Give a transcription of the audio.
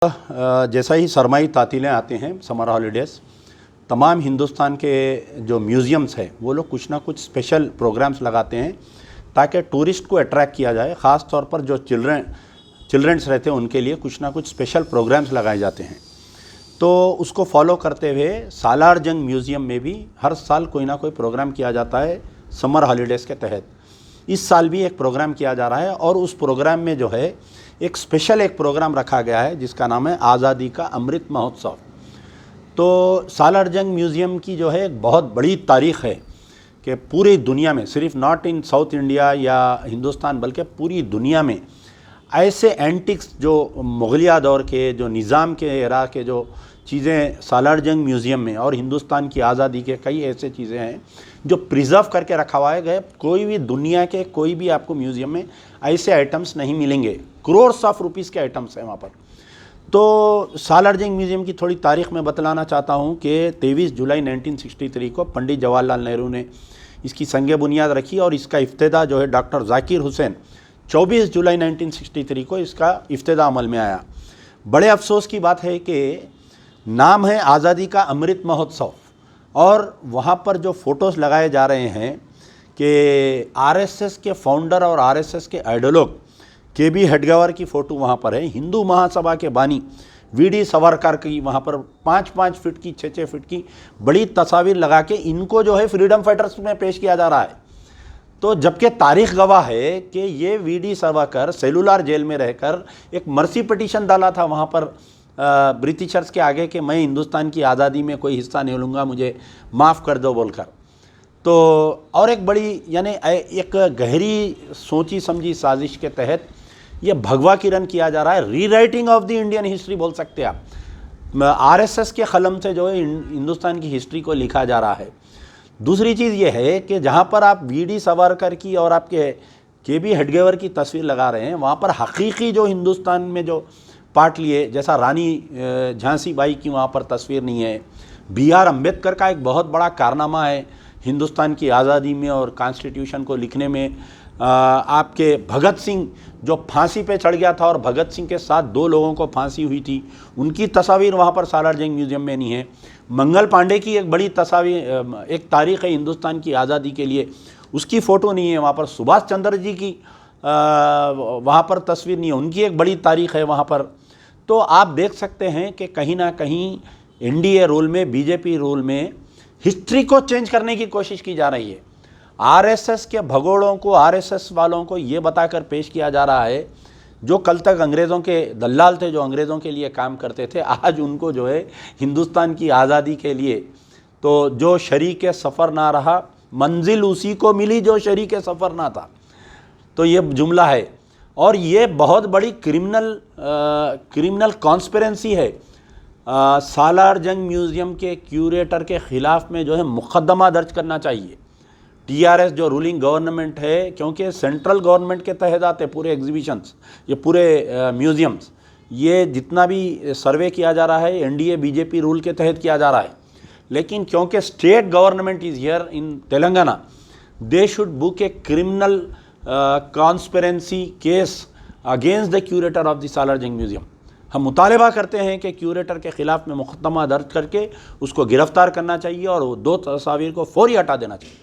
जैसा ही सरमाई तातीलें आते हैं, समर हॉलीडेज़, तमाम हिंदुस्तान के जो म्यूज़ियम्स हैं वो लोग कुछ ना कुछ स्पेशल प्रोग्राम्स लगाते हैं ताकि टूरिस्ट को अट्रैक्ट किया जाए। ख़ास तौर पर जो चिल्ड्रंस रहते हैं उनके लिए कुछ ना कुछ स्पेशल प्रोग्राम्स लगाए जाते हैं। तो उसको फॉलो करते हुए सालार जंग म्यूज़ियम में भी हर साल कोई ना कोई प्रोग्राम किया जाता है समर हॉलीडेज़ के तहत। इस साल भी एक प्रोग्राम किया जा रहा है और उस प्रोग्राम में जो है एक स्पेशल प्रोग्राम रखा गया है जिसका नाम है आज़ादी का अमृत महोत्सव। तो सालार जंग म्यूज़ियम की जो है एक बहुत बड़ी तारीख़ है कि पूरी दुनिया में, सिर्फ नॉट इन साउथ इंडिया या हिंदुस्तान बल्कि पूरी दुनिया में ऐसे एंटिक्स जो मुग़लिया दौर के, जो निज़ाम के एरा के जो चीज़ें सालार जंग म्यूज़ियम में और हिंदुस्तान की आज़ादी के कई ऐसे चीज़ें हैं जो प्रिजर्व करके रखा हुआ है। गए कोई भी दुनिया के कोई भी आपको म्यूज़ियम में ऐसे आइटम्स नहीं मिलेंगे। करोड़्स ऑफ रुपीज़ के आइटम्स हैं वहाँ पर। तो सालार जंग म्यूज़ियम की थोड़ी तारीख़ में बतलाना चाहता हूँ कि 23 जुलाई 1963 को पंडित जवाहरलाल नेहरू ने इसकी संग बुनियाद रखी और इसका इफ्तिदा जो है डॉक्टर जाकिर हुसैन 24 जुलाई 1963 को इसका इफ्तिदा अमल में आया। बड़े अफसोस की बात है कि नाम है आज़ादी का अमृत महोत्सव और वहाँ पर जो फ़ोटोज़ लगाए जा रहे हैं कि आरएसएस के फाउंडर और आरएसएस के आइडियोलॉग के.बी. हेडगेवार की फ़ोटो वहाँ पर है। हिंदू महासभा के बानी वी.डी. सावरकर की वहाँ पर 5-5 फीट की, 6-6 फीट की बड़ी तस्वीर लगा के इनको जो है फ्रीडम फाइटर्स में पेश किया जा रहा है। तो जबकि तारीख़ गवाह है कि ये वी.डी. सावरकर सेलुलर जेल में रहकर एक मर्सी पिटीशन डाला था वहाँ पर ब्रिटिशर्स के आगे कि मैं हिंदुस्तान की आज़ादी में कोई हिस्सा नहीं लूँगा, मुझे माफ़ कर दो बोलकर। तो और एक बड़ी यानी एक गहरी सोची समझी साजिश के तहत ये भगवा किरण किया जा रहा है। Rewriting of the Indian history बोल सकते हैं आप। आरएसएस के कलम से जो है हिंदुस्तान की हिस्ट्री को लिखा जा रहा है। दूसरी चीज़ ये है कि जहाँ पर आप वी.डी. सावरकर की और आपके के.बी. हेडगेवार की तस्वीर लगा रहे हैं वहाँ पर हकीकी जो हिंदुस्तान में जो पार्ट लिए, जैसा रानी झांसी बाई की वहाँ पर तस्वीर नहीं है। बी.आर. अम्बेडकर का एक बहुत बड़ा कारनामा है हिंदुस्तान की आज़ादी में और कॉन्स्टिट्यूशन को लिखने में। आपके भगत सिंह जो फांसी पे चढ़ गया था और भगत सिंह के साथ 2 लोगों को फांसी हुई थी, उनकी तस्वीर वहाँ पर सालार जंग म्यूज़ियम में नहीं है। मंगल पांडे की एक बड़ी तस्वीर, एक तारीख़ है हिंदुस्तान की आज़ादी के लिए, उसकी फ़ोटो नहीं है वहाँ पर। सुभाष चंद्र जी की वहाँ पर तस्वीर नहीं है, उनकी एक बड़ी तारीख़ है वहाँ पर। तो आप देख सकते हैं कि कहीं ना कहीं एनडीए रूल में, बीजेपी रूल में हिस्ट्री को चेंज करने की कोशिश की जा रही है। आरएसएस के भगोड़ों को, आरएसएस वालों को ये बताकर पेश किया जा रहा है जो कल तक अंग्रेज़ों के दलाल थे, जो अंग्रेज़ों के लिए काम करते थे, आज उनको जो है हिंदुस्तान की आज़ादी के लिए तो जो शरीक सफ़र ना रहा, मंजिल उसी को मिली जो शरीक सफ़र ना था। तो ये जुमला है और ये बहुत बड़ी क्रिमिनल कॉन्स्पिरेंसी है। सालार जंग म्यूज़ियम के क्यूरेटर के ख़िलाफ़ में जो है मुकदमा दर्ज करना चाहिए। टीआरएस जो रूलिंग गवर्नमेंट है, क्योंकि सेंट्रल गवर्नमेंट के तहत आते पूरे एग्जीबिशंस, ये पूरे म्यूज़ियम्स, ये जितना भी सर्वे किया जा रहा है एनडीए बीजेपी रूल के तहत किया जा रहा है। लेकिन क्योंकि state government is here in Telangana, they should book a criminal conspiracy case against the curator of the Salar Jung museum. हम मुतालबा करते हैं कि क्यूरेटर के ख़िलाफ़ में मुकदमा दर्ज करके उसको गिरफ़्तार करना चाहिए और वो 2 तस्वीर को फौरी हटा देना चाहिए।